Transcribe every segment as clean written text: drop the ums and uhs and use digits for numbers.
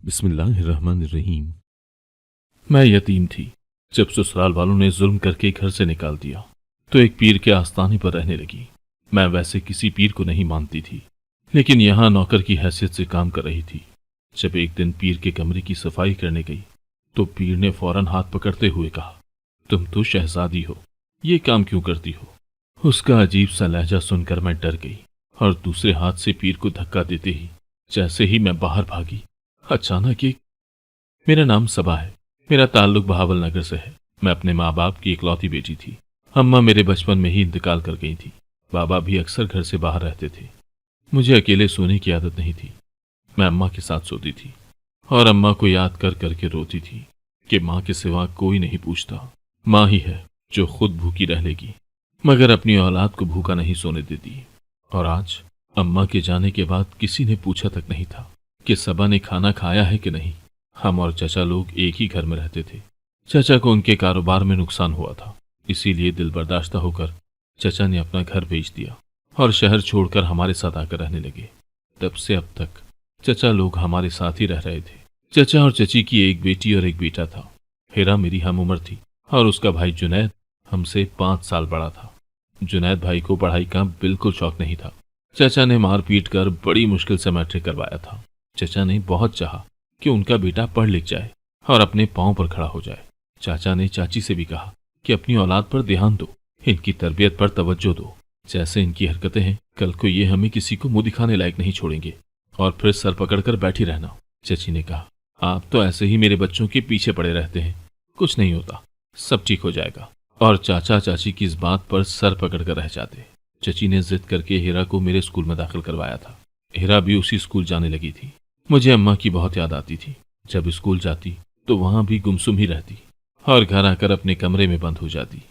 बिस्मिल्लाहिर्रहमानिर्रहीम। मैं यतीम थी। जब ससुराल वालों ने जुल्म करके घर से निकाल दिया तो एक पीर के आस्थाने पर रहने लगी। मैं वैसे किसी पीर को नहीं मानती थी, लेकिन यहाँ नौकर की हैसियत से काम कर रही थी। जब एक दिन पीर के कमरे की सफाई करने गई तो पीर ने फौरन हाथ पकड़ते हुए कहा, तुम तो शहजादी हो, ये काम क्यों करती हो? उसका अजीब सा लहजा सुनकर मैं डर गई और दूसरे हाथ से पीर को धक्का देते ही जैसे ही मैं बाहर भागी, अचानक एक मेरा नाम सबा है। मेरा ताल्लुक बहावल नगर से है। मैं अपने माँ बाप की इकलौती बेटी थी। अम्मा मेरे बचपन में ही इंतकाल कर गई थी। बाबा भी अक्सर घर से बाहर रहते थे। मुझे अकेले सोने की आदत नहीं थी। मैं अम्मा के साथ सोती थी और अम्मा को याद कर करके रोती थी कि माँ के सिवा कोई नहीं पूछता। माँ ही है जो खुद भूखी रह लेगी मगर अपनी औलाद को भूखा नहीं सोने देती। और आज अम्मा के जाने के बाद किसी ने पूछा तक नहीं था कि सबा ने खाना खाया है कि नहीं। हम और चचा लोग एक ही घर में रहते थे। चचा को उनके कारोबार में नुकसान हुआ था, इसीलिए दिल बर्दाश्त होकर चचा ने अपना घर बेच दिया और शहर छोड़कर हमारे साथ आकर रहने लगे। तब से अब तक चचा लोग हमारे साथ ही रह रहे थे। चचा और चची की एक बेटी और एक बेटा था। हिरा मेरी हम उम्र थी और उसका भाई जुनैद हमसे 5 साल बड़ा था। जुनैद भाई को पढ़ाई का बिल्कुल शौक नहीं था। चचा ने मार पीट कर बड़ी मुश्किल से मैट्रिक करवाया था। चचा ने बहुत चाहा कि उनका बेटा पढ़ लिख जाए और अपने पांव पर खड़ा हो जाए। चाचा ने चाची से भी कहा कि अपनी औलाद पर ध्यान दो, इनकी तरबियत पर तवज्जो दो। जैसे इनकी हरकतें हैं, कल को ये हमें किसी को मुंह दिखाने लायक नहीं छोड़ेंगे और फिर सर पकड़कर बैठी रहना। चची ने कहा, आप तो ऐसे ही मेरे बच्चों के पीछे पड़े रहते हैं, कुछ नहीं होता, सब ठीक हो जाएगा। और चाचा चाची की इस बात पर सर पकड़कर रह जाते। चची ने जिद करके हीरा को मेरे स्कूल में दाखिल करवाया था। हीरा भी उसी स्कूल जाने लगी थी। मुझे अम्मा की बहुत याद आती थी। जब स्कूल जाती तो वहां भी गुमसुम ही रहती और घर आकर अपने कमरे में बंद हो जाती।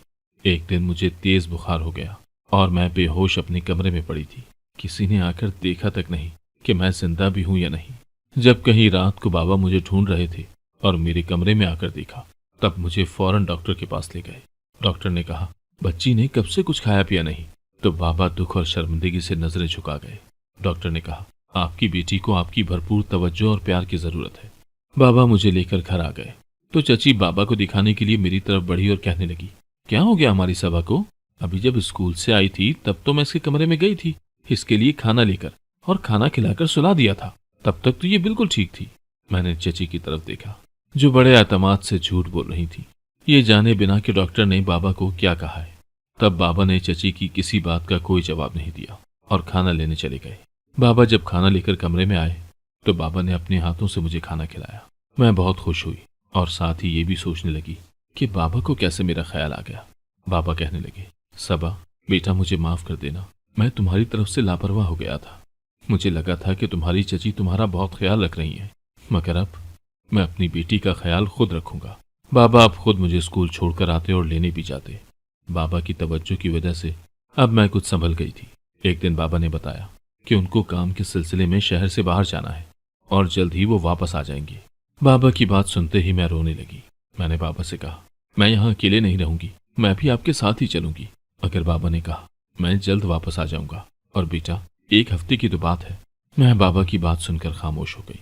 एक दिन मुझे तेज बुखार हो गया और मैं बेहोश अपने कमरे में पड़ी थी। किसी ने आकर देखा तक नहीं कि मैं जिंदा भी हूं या नहीं। जब कहीं रात को बाबा मुझे ढूंढ रहे थे और मेरे कमरे में आकर देखा, तब मुझे फौरन डॉक्टर के पास ले गए। डॉक्टर ने कहा, बच्ची ने कब से कुछ खाया पिया नहीं। तो बाबा दुख और शर्मिंदगी से नजरें झुका गए। डॉक्टर ने कहा, आपकी बेटी को आपकी भरपूर तवज्जो और प्यार की जरूरत है। बाबा मुझे लेकर घर आ गए तो चची बाबा को दिखाने के लिए मेरी तरफ बढ़ी और कहने लगी, क्या हो गया हमारी सबा को? अभी जब स्कूल से आई थी तब तो मैं इसके कमरे में गई थी इसके लिए खाना लेकर और खाना खिलाकर सुला दिया था। तब तक तो ये बिल्कुल ठीक थी। मैंने चची की तरफ देखा जो बड़े एतमाद से झूठ बोल रही थी, ये जाने बिना कि डॉक्टर ने बाबा को क्या कहा है। तब बाबा ने चची की किसी बात का कोई जवाब नहीं दिया और खाना लेने चले गए। बाबा जब खाना लेकर कमरे में आए तो बाबा ने अपने हाथों से मुझे खाना खिलाया। मैं बहुत खुश हुई और साथ ही ये भी सोचने लगी कि बाबा को कैसे मेरा ख्याल आ गया। बाबा कहने लगे, सबा बेटा मुझे माफ कर देना, मैं तुम्हारी तरफ से लापरवाह हो गया था। मुझे लगा था कि तुम्हारी चची तुम्हारा बहुत ख्याल रख रही है, मगर अब मैं अपनी बेटी का ख्याल खुद रखूंगा। बाबा अब खुद मुझे स्कूल छोड़कर आते और लेने भी जाते। बाबा की तवज्जो की वजह से अब मैं कुछ संभल गई थी। एक दिन बाबा ने बताया कि उनको काम के सिलसिले में शहर से बाहर जाना है और जल्द ही वो वापस आ जाएंगे। बाबा की बात सुनते ही मैं रोने लगी। मैंने बाबा से कहा, मैं यहाँ अकेले नहीं रहूंगी, मैं भी आपके साथ ही चलूंगी। मगर बाबा ने कहा, मैं जल्द वापस आ जाऊंगा और बेटा 1 हफ्ते की तो बात है। मैं बाबा की बात सुनकर खामोश हो गई।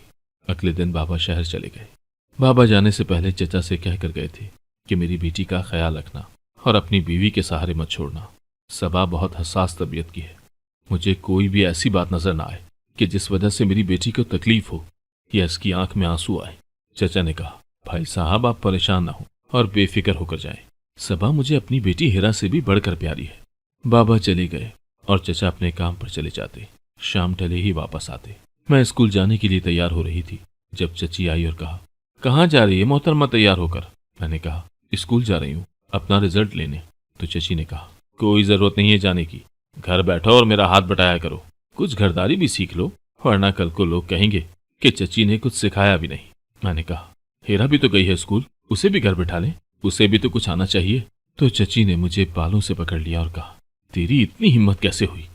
अगले दिन बाबा शहर चले गए। बाबा जाने से पहले चचा से कह कर गए थे कि मेरी बेटी का ख्याल रखना और अपनी बीवी के सहारे मत छोड़ना। सबा बहुत हसास तबीयत की है। मुझे कोई भी ऐसी बात नजर ना आए कि जिस वजह से मेरी बेटी को तकलीफ हो या इसकी आंख में आंसू आए। चचा ने कहा, भाई साहब आप परेशान ना हो और बेफिक्र होकर जाएं। सबा मुझे अपनी बेटी हिरा से भी बढ़कर प्यारी है। बाबा चले गए और चचा अपने काम पर चले जाते। शाम ढले ही वापस आते। मैं स्कूल जाने के लिए तैयार हो रही थी जब चची आई और कहा, कहाँ जा रही है मोहतरमा तैयार होकर? मैंने कहा, स्कूल जा रही हूँ अपना रिजल्ट लेने। तो चची ने कहा, कोई जरूरत नहीं है जाने की, घर बैठो और मेरा हाथ बटाया करो, कुछ घरदारी भी सीख लो, वरना कल को लोग कहेंगे कि चची ने कुछ सिखाया भी नहीं। मैंने कहा, हीरा भी तो गई है स्कूल, उसे भी घर बिठा ले, उसे भी तो कुछ आना चाहिए। तो चची ने मुझे बालों से पकड़ लिया और कहा, तेरी इतनी हिम्मत कैसे हुई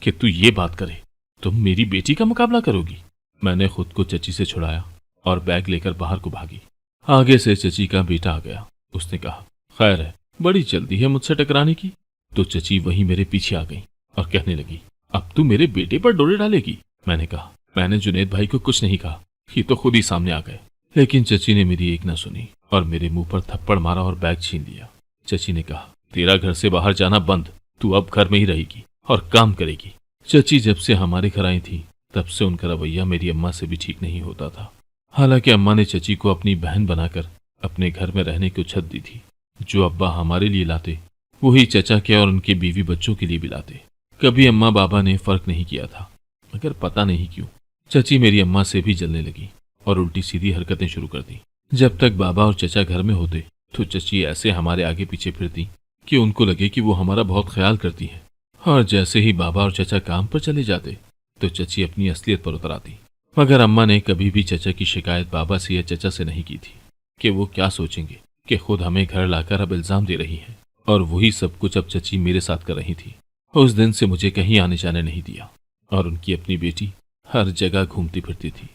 कि तू ये बात करे? तुम मेरी बेटी का मुकाबला करोगी? मैंने खुद को चची से छुड़ाया और बैग लेकर बाहर को भागी। आगे से चची का बेटा आ गया। उसने कहा, खैर है, बड़ी जल्दी है मुझसे टकराने की। तो चची वहीं मेरे पीछे आ गई और कहने लगी, अब तू मेरे बेटे पर डोरे डालेगी? मैंने कहा, मैंने जुनैद भाई को कुछ नहीं कहा, ये तो खुद ही सामने आ गए। लेकिन चची ने मेरी एक न सुनी और मेरे मुंह पर थप्पड़ मारा और बैग छीन लिया। चची ने कहा, तेरा घर से बाहर जाना बंद, तू अब घर में ही रहेगी और काम करेगी। चची जब से हमारे घर आई थी तब से उनका रवैया मेरी अम्मा से भी ठीक नहीं होता था। हालांकि अम्मा ने चची को अपनी बहन बनाकर अपने घर में रहने की छत दी थी। जो अब्बा हमारे लिए लाते वही चचा के और उनके बीवी बच्चों के लिए भी लाते। कभी अम्मा बाबा ने फर्क नहीं किया था, मगर पता नहीं क्यों चची मेरी अम्मा से भी जलने लगी और उल्टी सीधी हरकतें शुरू कर दी। जब तक बाबा और चचा घर में होते तो चची ऐसे हमारे आगे पीछे फिरती कि उनको लगे कि वो हमारा बहुत ख्याल करती है, और जैसे ही बाबा और चचा काम पर चले जाते तो चची अपनी असलियत पर उतर आती। मगर अम्मा ने कभी भी चचा की शिकायत बाबा से या चचा से नहीं की थी कि वो क्या सोचेंगे कि खुद हमें घर लाकर अब इल्जाम दे रही है। और वही सब कुछ अब चची मेरे साथ कर रही थी। उस दिन से मुझे कहीं आने जाने नहीं दिया और उनकी अपनी बेटी हर जगह घूमती फिरती थी।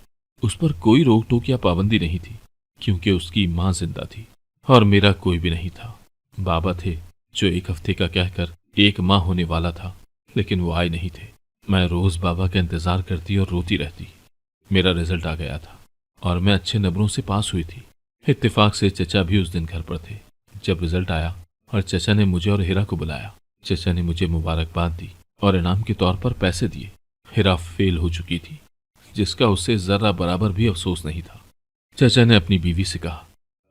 उस पर कोई रोक टोक या पाबंदी नहीं थी, क्योंकि उसकी माँ जिंदा थी और मेरा कोई भी नहीं था। बाबा थे जो एक हफ्ते का कहकर एक माह होने वाला था, लेकिन वो आए नहीं थे। मैं रोज बाबा का इंतजार करती और रोती रहती। मेरा रिजल्ट आ गया था और मैं अच्छे नंबरों से पास हुई थी। इत्तेफाक से चचा भी उस दिन घर पर थे। जब रिजल्ट आया और चचा ने मुझे और हिरा को बुलाया, चचा ने मुझे मुबारकबाद दी और इनाम के तौर पर पैसे दिए। हिरा फेल हो चुकी थी, जिसका उससे जरा बराबर भी अफसोस नहीं था। चचा ने अपनी बीवी से कहा,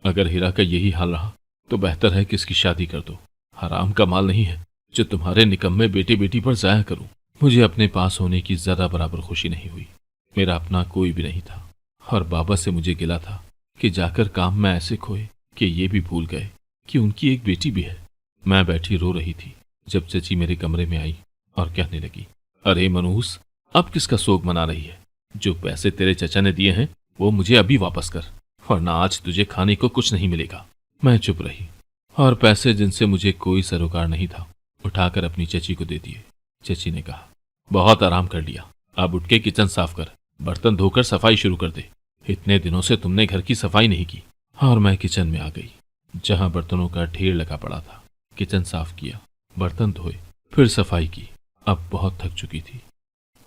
अगर हिरा का यही हाल रहा तो बेहतर है कि इसकी शादी कर दो। हराम का माल नहीं है जो तुम्हारे निकम्मे बेटे बेटी पर जाया करूं। मुझे अपने पास होने की जरा बराबर खुशी नहीं हुई। मेरा अपना कोई भी नहीं था और बाबा से मुझे गिला था कि जाकर काम में ऐसे खोए कि ये भी भूल गए कि उनकी एक बेटी भी है। मैं बैठी रो रही थी जब चची मेरे कमरे में आई और कहने लगी, अरे मनूस, अब किसका शोक मना रही है? जो पैसे तेरे चचा ने दिए हैं वो मुझे अभी वापस कर, वरना आज तुझे खाने को कुछ नहीं मिलेगा। मैं चुप रही और पैसे जिनसे मुझे कोई सरोकार नहीं था उठाकर अपनी चची को दे दिए। चची ने कहा, बहुत आराम कर लिया, अब उठ के किचन साफ कर, बर्तन धोकर सफाई शुरू कर दे। इतने दिनों से तुमने घर की सफाई नहीं की। और मैं किचन में आ गई, जहां बर्तनों का ढेर लगा पड़ा था। किचन साफ किया, बर्तन धोए, फिर सफाई की। अब बहुत थक चुकी थी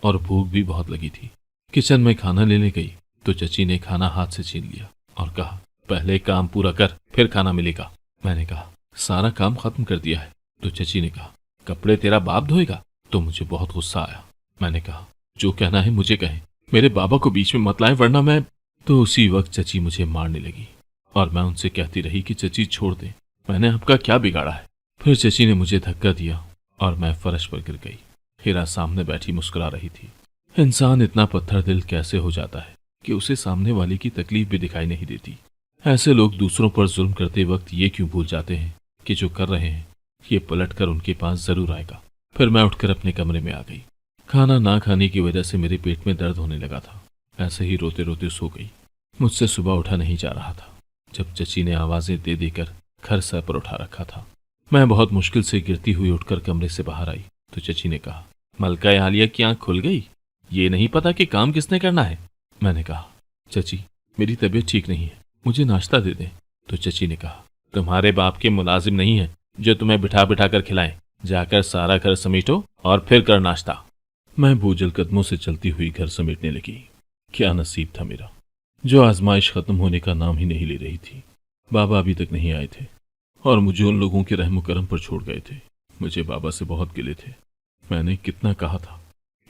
और भूख भी बहुत लगी थी। किचन में खाना लेने गई तो चची ने खाना हाथ से छीन लिया और कहा, पहले काम पूरा कर फिर खाना मिलेगा। मैंने कहा, सारा काम खत्म कर दिया है। तो चची ने कहा, कपड़े तेरा बाप धोएगा? तो मुझे बहुत गुस्सा आया। मैंने कहा, जो कहना है मुझे कहें, मेरे बाबा को बीच में मत लाएं, वरना मैं। तो उसी वक्त चची मुझे मारने लगी और मैं उनसे कहती रही कि चची छोड़ दे, मैंने आपका क्या बिगाड़ा है। फिर चची ने मुझे धक्का दिया और मैं फर्श पर गिर गई। हिरा सामने बैठी मुस्कुरा रही थी। इंसान इतना पत्थर दिल कैसे हो जाता है कि उसे सामने वाले की तकलीफ भी दिखाई नहीं देती। ऐसे लोग दूसरों पर जुल्म करते वक्त ये क्यों भूल जाते हैं कि जो कर रहे हैं ये पलट कर उनके पास जरूर आएगा। फिर मैं उठकर अपने कमरे में आ गई। खाना ना खाने की वजह से मेरे पेट में दर्द होने लगा था। ऐसे ही रोते रोते सो गई। मुझसे सुबह उठा नहीं जा रहा था। जब चची ने आवाजें दे देकर घर सर पर उठा रखा था, मैं बहुत मुश्किल से गिरती हुई उठकर कमरे से बाहर आई तो चची ने कहा, मलका आलिया की आंख खुल गई, ये नहीं पता कि काम किसने करना है। मैंने कहा, चची मेरी तबीयत ठीक नहीं है, मुझे नाश्ता दे दें। तो चची ने कहा, तुम्हारे बाप के मुलाजिम नहीं है जो तुम्हें बिठा बिठा कर खिलाएं, जाकर सारा घर समेटो और फिर कर नाश्ता। मैं बोझल कदमों से चलती हुई घर समेटने लगी। क्या नसीब था मेरा, जो आजमाइश खत्म होने का नाम ही नहीं ले रही थी। बाबा अभी तक नहीं आए थे और मुझे उन लोगों के रहम करम पर छोड़ गए थे। मुझे बाबा से बहुत गिले थे। मैंने कितना कहा था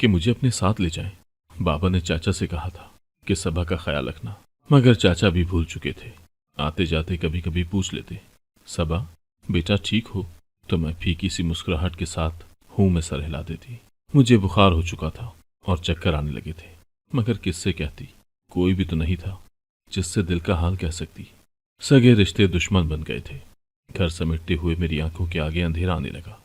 कि मुझे अपने साथ ले जाएं। बाबा ने चाचा से कहा था कि सबा का ख्याल रखना, मगर चाचा भी भूल चुके थे। आते जाते कभी कभी पूछ लेते, सबा बेटा ठीक हो? तो मैं फीकी सी मुस्कुराहट के साथ हूं में सर हिला देती। मुझे बुखार हो चुका था और चक्कर आने लगे थे, मगर किससे कहती? कोई भी तो नहीं था जिससे दिल का हाल कह सकती। सगे रिश्ते दुश्मन बन गए थे। घर समेटते हुए मेरी आंखों के आगे अंधेरा आने लगा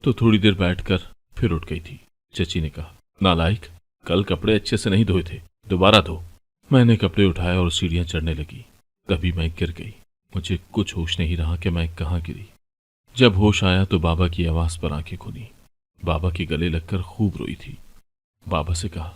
तो थोड़ी देर बैठकर फिर उठ गई थी। चची ने कहा, नालायक, कल कपड़े अच्छे से नहीं धोए थे, दोबारा धो। मैंने कपड़े उठाए और सीढ़ियां चढ़ने लगी। तभी मैं गिर गई। मुझे कुछ होश नहीं रहा कि मैं कहाँ गिरी। जब होश आया तो बाबा की आवाज पर आंखें खुली। बाबा के गले लगकर खूब रोई थी। बाबा से कहा,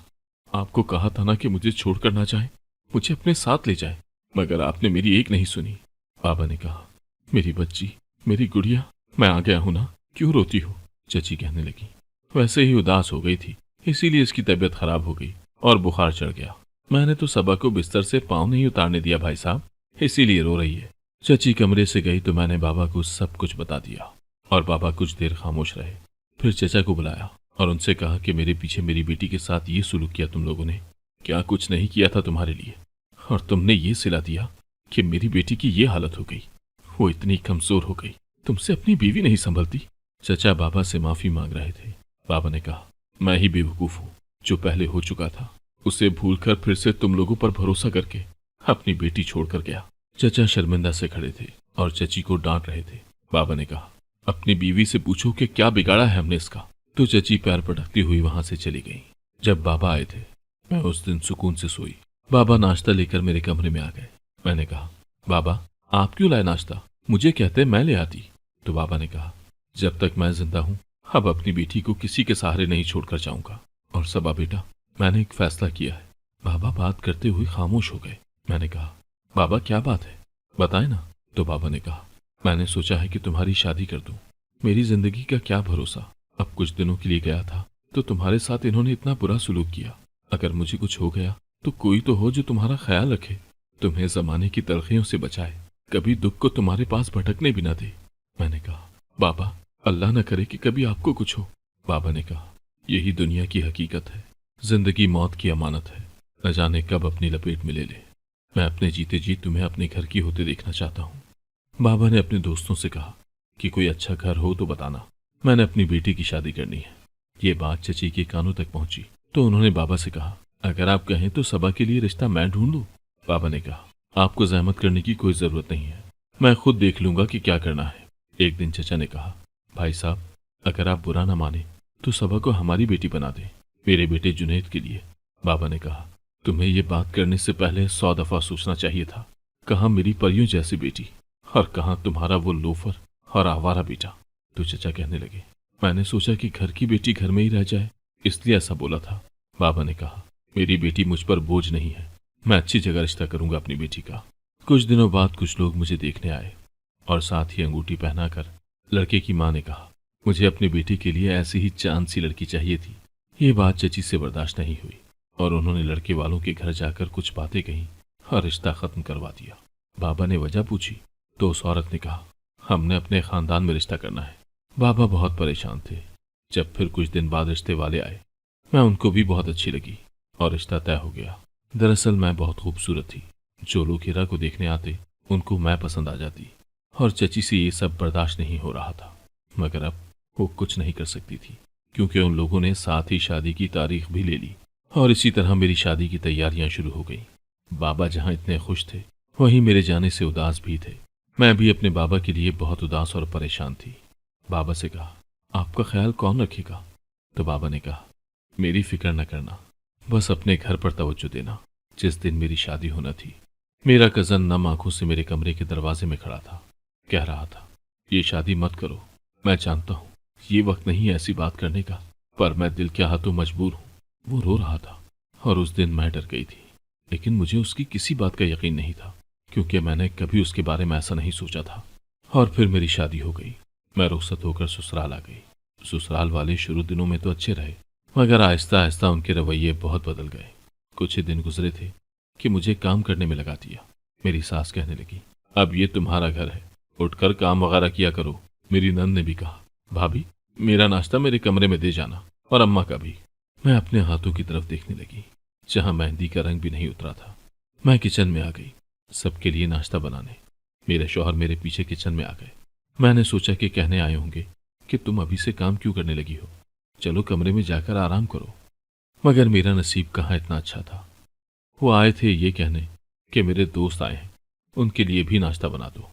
आपको कहा था ना कि मुझे छोड़कर ना जाए, मुझे अपने साथ ले जाए, मगर आपने मेरी एक नहीं सुनी। बाबा ने कहा, मेरी बच्ची, मेरी गुड़िया, मैं आ गया हूं ना, क्यों रोती हो? चची कहने लगी, वैसे ही उदास हो गई थी, इसीलिए इसकी तबीयत खराब हो गई और बुखार चढ़ गया। मैंने तो सबा को बिस्तर से पाँव नहीं उतारने दिया भाई साहब, इसीलिए रो रही है। चची कमरे से गई तो मैंने बाबा को सब कुछ बता दिया और बाबा कुछ देर खामोश रहे। फिर चचा को बुलाया और उनसे कहा कि मेरे पीछे मेरी बेटी के साथ ये सुलूक किया तुम लोगों ने, क्या कुछ नहीं किया था तुम्हारे लिए, और तुमने ये सिला दिया कि मेरी बेटी की ये हालत हो गई। वो इतनी कमजोर हो गई, तुमसे अपनी बीवी नहीं संभलती। चचा बाबा से माफी मांग रहे थे। बाबा ने कहा, मैं ही बेवकूफ हूँ, जो पहले हो चुका था उसे भूलकर फिर से तुम लोगों पर भरोसा करके अपनी बेटी छोड़कर गया। चचा शर्मिंदा से खड़े थे और चची को डांट रहे थे। बाबा ने कहा, अपनी बीवी से पूछो कि क्या बिगाड़ा है हमने इसका। तो चची पैर पटकती हुई वहां से चली गई। जब बाबा आए थे मैं उस दिन सुकून से सोई। बाबा नाश्ता लेकर मेरे कमरे में आ गए। मैंने कहा, बाबा आप क्यों लाए नाश्ता, मुझे कहते मैं ले आती। तो बाबा ने कहा, जब तक मैं जिंदा हूं अब अपनी बेटी को किसी के सहारे नहीं छोड़कर जाऊंगा। और सबा बेटा, मैंने एक फैसला किया है। बाबा बात करते हुए खामोश हो गए। मैंने कहा, बाबा क्या बात है, बताए ना। तो बाबा ने कहा, मैंने सोचा है कि तुम्हारी शादी कर दूं। मेरी जिंदगी का क्या भरोसा, अब कुछ दिनों के लिए गया था तो तुम्हारे साथ इन्होंने इतना बुरा सलूक किया। अगर मुझे कुछ हो गया तो कोई तो हो जो तुम्हारा ख्याल रखे, तुम्हें जमाने की तलखियों से बचाए, कभी दुख को तुम्हारे पास भटकने भी ना दे। मैंने कहा, बाबा अल्लाह न करे कि कभी आपको कुछ हो। बाबा ने कहा, यही दुनिया की हकीकत है, जिंदगी मौत की अमानत है, न जाने कब अपनी लपेट में ले ले। मैं अपने जीते जी तुम्हें अपने घर की होते देखना चाहता हूँ। बाबा ने अपने दोस्तों से कहा कि कोई अच्छा घर हो तो बताना, मैंने अपनी बेटी की शादी करनी है। ये बात चची के कानों तक पहुंची तो उन्होंने बाबा से कहा, अगर आप कहें तो सबा के लिए रिश्ता मैं ढूंढ लूं। बाबा ने कहा, आपको जहमत करने की कोई जरूरत नहीं है, मैं खुद देख लूंगा कि क्या करना है। एक दिन चचा ने कहा, भाई साहब अगर आप बुरा ना माने तो सबा को हमारी बेटी बना दें, मेरे बेटे जुनैद के लिए। बाबा ने कहा, तुम्हें ये बात करने से पहले 100 दफा सोचना चाहिए था। कहाँ मेरी परियों जैसी बेटी और कहाँ तुम्हारा वो लोफर और आवारा बेटा। तो चचा कहने लगे, मैंने सोचा कि घर की बेटी घर में ही रह जाए, इसलिए ऐसा बोला था। बाबा ने कहा, मेरी बेटी मुझ पर बोझ नहीं है, मैं अच्छी जगह रिश्ता करूंगा अपनी बेटी का। कुछ दिनों बाद कुछ लोग मुझे देखने आए और साथ ही अंगूठी पहनाकर लड़के की मां ने कहा, मुझे अपनी बेटी के लिए ऐसी ही चांद सी लड़की चाहिए थी। ये बात चची से बर्दाश्त नहीं हुई और उन्होंने लड़के वालों के घर जाकर कुछ बातें कही और रिश्ता खत्म करवा दिया। बाबा ने वजह पूछी तो उस औरत ने कहा, हमने अपने खानदान में रिश्ता करना है। बाबा बहुत परेशान थे। जब फिर कुछ दिन बाद रिश्ते वाले आए, मैं उनको भी बहुत अच्छी लगी और रिश्ता तय हो गया। दरअसल मैं बहुत खूबसूरत थी, जो लोग हीरा को देखने आते उनको मैं पसंद आ जाती और चची से ये सब बर्दाश्त नहीं हो रहा था। मगर अब वो कुछ नहीं कर सकती थी क्योंकि उन लोगों ने साथ ही शादी की तारीख भी ले ली और इसी तरह मेरी शादी की तैयारियां शुरू हो गई। बाबा जहां इतने खुश थे वहीं मेरे जाने से उदास भी थे। मैं भी अपने बाबा के लिए बहुत उदास और परेशान थी। बाबा से कहा, आपका ख्याल कौन रखेगा। तो बाबा ने कहा, मेरी फिक्र न करना, बस अपने घर पर तवज्जो देना। जिस दिन मेरी शादी होना थी मेरा कजन नम आंखों से मेरे कमरे के दरवाजे में खड़ा था, कह रहा था, ये शादी मत करो। मैं जानता हूँ ये वक्त नहीं है ऐसी बात करने का, पर मैं दिल के हाथों मजबूर हूँ। वो रो रहा था और उस दिन मैं डर गई थी, लेकिन मुझे उसकी किसी बात का यकीन नहीं था क्योंकि मैंने कभी उसके बारे में ऐसा नहीं सोचा था। और फिर मेरी शादी हो गई। मैं रुखसत होकर ससुराल आ गई। ससुराल वाले शुरू दिनों में तो अच्छे रहे, मगर आहिस्ता आहिस्ता उनके रवैये बहुत बदल गए। कुछ ही दिन गुजरे थे कि मुझे काम करने में लगा दिया। मेरी सास कहने लगी, अब ये तुम्हारा घर है, उठकर काम वगैरह किया करो। मेरी नंद ने भी कहा, भाभी मेरा नाश्ता मेरे कमरे में दे जाना और अम्मा का भी। मैं अपने हाथों की तरफ देखने लगी जहां मेहंदी का रंग भी नहीं उतरा था। मैं किचन में आ गई सबके लिए नाश्ता बनाने। मेरे शौहर मेरे पीछे किचन में आ गए। मैंने सोचा कि कहने आए होंगे कि तुम अभी से काम क्यों करने लगी हो, चलो कमरे में जाकर आराम करो। मगर मेरा नसीब कहाँ इतना अच्छा था। वो आए थे ये कहने कि मेरे दोस्त आए हैं, उनके लिए भी नाश्ता बना दो।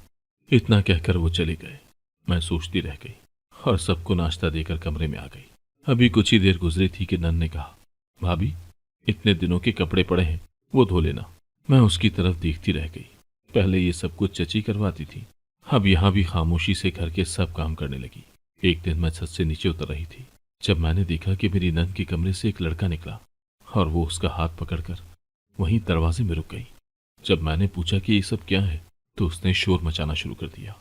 इतना कहकर वो चले गए। मैं सोचती रह गई और सबको नाश्ता देकर कमरे में आ गई। अभी कुछ ही देर गुजरी थी कि नन ने कहा, भाभी इतने दिनों के कपड़े पड़े हैं, वो धो लेना। मैं उसकी तरफ देखती रह गई। पहले ये सब कुछ चची करवाती थी, अब यहाँ भी खामोशी से घर के सब काम करने लगी। एक दिन मैं छत से नीचे उतर रही थी जब मैंने देखा कि मेरी नन के कमरे से एक लड़का निकला और वो उसका हाथ पकड़कर वहीं दरवाजे में रुक गई। जब मैंने पूछा कि ये सब क्या है तो उसने शोर मचाना शुरू कर दिया।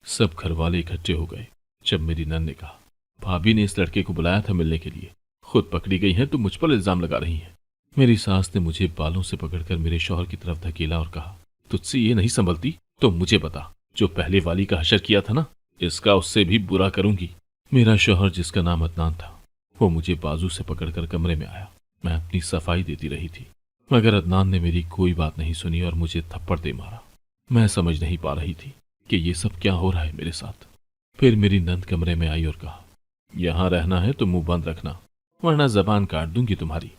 सब घर वाले इकट्ठे हो गए। जब मेरी नन ने कहा, भाभी ने इस लड़के को बुलाया था मिलने के लिए, खुद पकड़ी गई है तो मुझ पर इल्जाम लगा रही है। मेरी सास ने मुझे बालों से पकड़कर मेरे शौहर की तरफ धकेला और कहा, तुझसे ये नहीं संभलती तो मुझे बता, जो पहले वाली का हशर किया था ना, इसका उससे भी बुरा करूंगी। मेरा शौहर, जिसका नाम अदनान था, वो मुझे बाजू से पकड़कर कमरे में आया। मैं अपनी सफाई देती रही थी, मगर अदनान ने मेरी कोई बात नहीं सुनी और मुझे थप्पड़ दे मारा। मैं समझ नहीं पा रही थी कि ये सब क्या हो रहा है मेरे साथ। फिर मेरी नंद कमरे में आई और कहा, यहां रहना है तो मुंह बंद रखना, वरना जबान काट दूंगी तुम्हारी।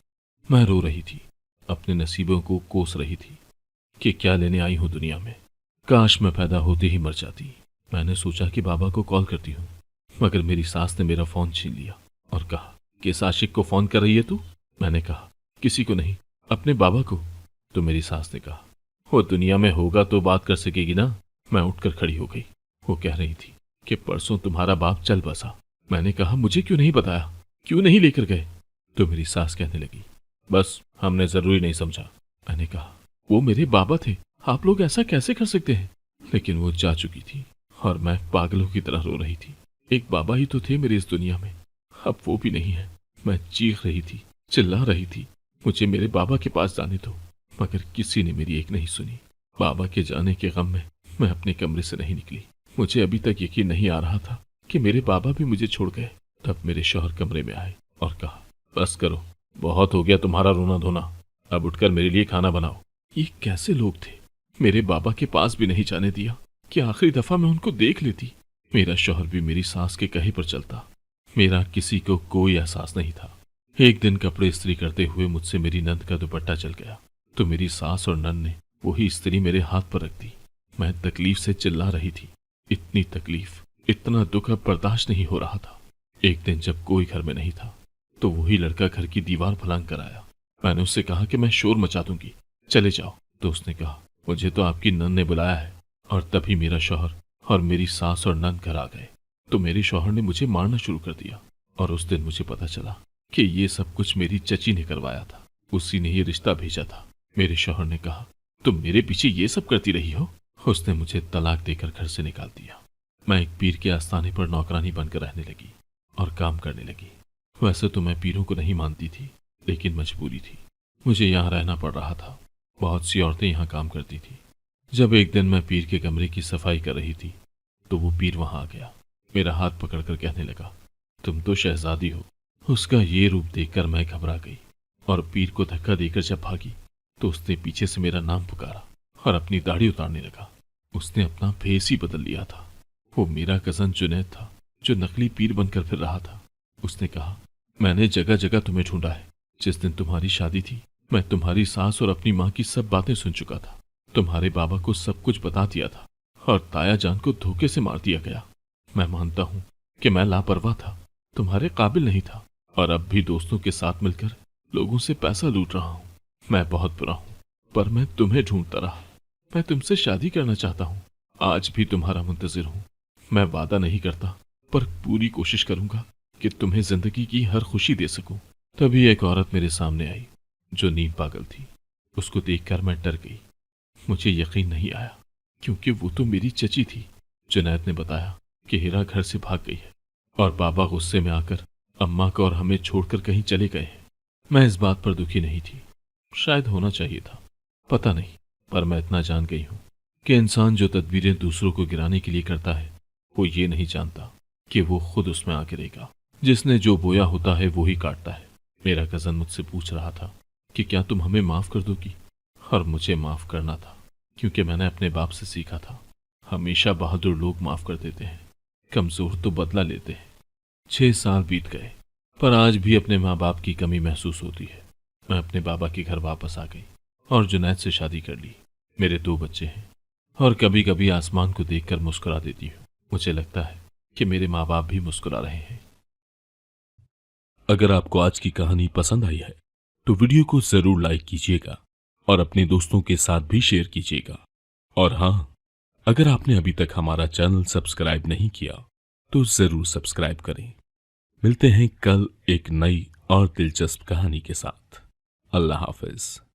मैं रो रही थी, अपने नसीबों को कोस रही थी कि क्या लेने आई हूं दुनिया में। काश मैं पैदा होते ही मर जाती। मैंने सोचा कि बाबा को कॉल करती हूँ, मगर मेरी सास ने मेरा फोन छीन लिया और कहा, किस आशिक को फोन कर रही है तू? मैंने कहा, किसी को नहीं, अपने बाबा को। तो मेरी सास ने कहा, वो दुनिया में होगा तो बात कर सकेगी ना। मैं उठकर खड़ी हो गई। वो कह रही थी कि परसों तुम्हारा बाप चल बसा। मैंने कहा, मुझे क्यों नहीं बताया, क्यों नहीं लेकर गए? तो मेरी सास कहने लगी, बस हमने जरूरी नहीं समझा। मैंने कहा, वो मेरे बाबा थे, आप लोग ऐसा कैसे कर सकते हैं? लेकिन वो जा चुकी थी और मैं पागलों की तरह रो रही थी। एक बाबा ही तो थे मेरी इस दुनिया में, अब वो भी नहीं है। मैं चीख रही थी, चिल्ला रही थी, मुझे मेरे बाबा के पास जाने दो, मगर किसी ने मेरी एक नहीं सुनी। बाबा के जाने के गम में मैं अपने कमरे से नहीं निकली। मुझे अभी तक यकीन नहीं आ रहा था कि मेरे बाबा भी मुझे छोड़ गए। तब मेरे शौहर कमरे में आए और कहा, बस करो, बहुत हो गया तुम्हारा रोना धोना, अब उठकर मेरे लिए खाना बनाओ। ये कैसे लोग थे? मेरे बाबा के पास भी नहीं जाने दिया कि आखिरी दफा मैं उनको देख लेती। मेरा शौहर भी मेरी सास के कहे पर चलता। मेरा किसी को कोई एहसास नहीं था। एक दिन कपड़े इस्त्री करते हुए मुझसे मेरी नंद का दुपट्टा चल गया, तो मेरी सास और नंद ने वही इस्त्री मेरे हाथ पर रख दी। मैं तकलीफ से चिल्ला रही थी। इतनी तकलीफ, इतना दुख अब बर्दाश्त नहीं हो रहा था। एक दिन जब कोई घर में नहीं था, तो वही लड़का घर की दीवार फलांग कर आया। मैंने उससे कहा कि मैं शोर मचा दूंगी, चले जाओ। तो उसने कहा, मुझे तो आपकी नंद ने बुलाया है। और तभी मेरा शौहर और मेरी सास और नंद घर आ गए। तो मेरे शौहर ने मुझे मारना शुरू कर दिया। और उस दिन मुझे पता चला कि ये सब कुछ मेरी चची ने करवाया था, उसी ने ये रिश्ता भेजा था। मेरे शौहर ने कहा, तुम मेरे पीछे ये सब करती रही हो? उसने मुझे तलाक देकर घर से निकाल दिया। मैं एक पीर के आस्थाने पर नौकरानी बनकर रहने लगी और काम करने लगी। वैसे तो मैं पीरों को नहीं मानती थी, लेकिन मजबूरी थी, मुझे यहाँ रहना पड़ रहा था। बहुत सी औरतें यहाँ काम करती थी। जब एक दिन मैं पीर के कमरे की सफाई कर रही थी, तो वो पीर वहां आ गया। मेरा हाथ पकड़कर कहने लगा, तुम तो शहजादी हो। उसका ये रूप देखकर मैं घबरा गई और पीर को धक्का देकर जब भागी, तो उसने पीछे से मेरा नाम पुकारा और अपनी दाढ़ी उतारने लगा। उसने अपना फेस ही बदल लिया था। वो मेरा कजन जुनैद था, जो नकली पीर बनकर फिर रहा था। उसने कहा, मैंने जगह जगह तुम्हें ढूंढा है। जिस दिन तुम्हारी शादी थी, मैं तुम्हारी सास और अपनी माँ की सब बातें सुन चुका था। तुम्हारे बाबा को सब कुछ बता दिया था और ताया जान को धोखे से मार दिया गया। मैं मानता हूँ कि मैं लापरवाह था, तुम्हारे काबिल नहीं था, और अब भी दोस्तों के साथ मिलकर लोगों से पैसा लूट रहा हूँ। मैं बहुत बुरा हूँ, पर मैं तुम्हें ढूंढता रहा। मैं तुमसे शादी करना चाहता हूँ, आज भी तुम्हारा मुंतजिर हूँ। मैं वादा नहीं करता, पर पूरी कोशिश करूंगा कि तुम्हें जिंदगी की हर खुशी दे सकूं। तभी एक औरत मेरे सामने आई, जो नींद पागल थी। उसको देखकर मैं डर गई। मुझे यकीन नहीं आया, क्योंकि वो तो मेरी चची थी। जुनैद ने बताया कि हीरा घर से भाग गई है और बाबा गुस्से में आकर अम्मा को और हमें छोड़कर कहीं चले गए हैं। मैं इस बात पर दुखी नहीं थी, शायद होना चाहिए था, पता नहीं, पर मैं इतना जान गई हूं कि इंसान जो तदबीरें दूसरों को गिराने के लिए करता है, वो ये नहीं जानता कि वो खुद उसमें आ गिरेगा। जिसने जो बोया होता है वो ही काटता है। मेरा कजन मुझसे पूछ रहा था कि क्या तुम हमें माफ कर दोगी, और मुझे माफ करना था, क्योंकि मैंने अपने बाप से सीखा था, हमेशा बहादुर लोग माफ कर देते हैं, कमजोर तो बदला लेते हैं। 6 साल बीत गए, पर आज भी अपने माँ बाप की कमी महसूस होती है। मैं अपने बाबा के घर वापस आ गई और जुनैद से शादी कर ली। मेरे 2 बच्चे हैं और कभी कभी आसमान को देखकर मुस्कुरा देती हूँ। मुझे लगता है कि मेरे माँ बाप भी मुस्कुरा रहे हैं। अगर आपको आज की कहानी पसंद आई है तो वीडियो को जरूर लाइक कीजिएगा और अपने दोस्तों के साथ भी शेयर कीजिएगा। और हाँ, अगर आपने अभी तक हमारा चैनल सब्सक्राइब नहीं किया तो जरूर सब्सक्राइब करें। मिलते हैं कल एक नई और दिलचस्प कहानी के साथ। अल्लाह हाफिज।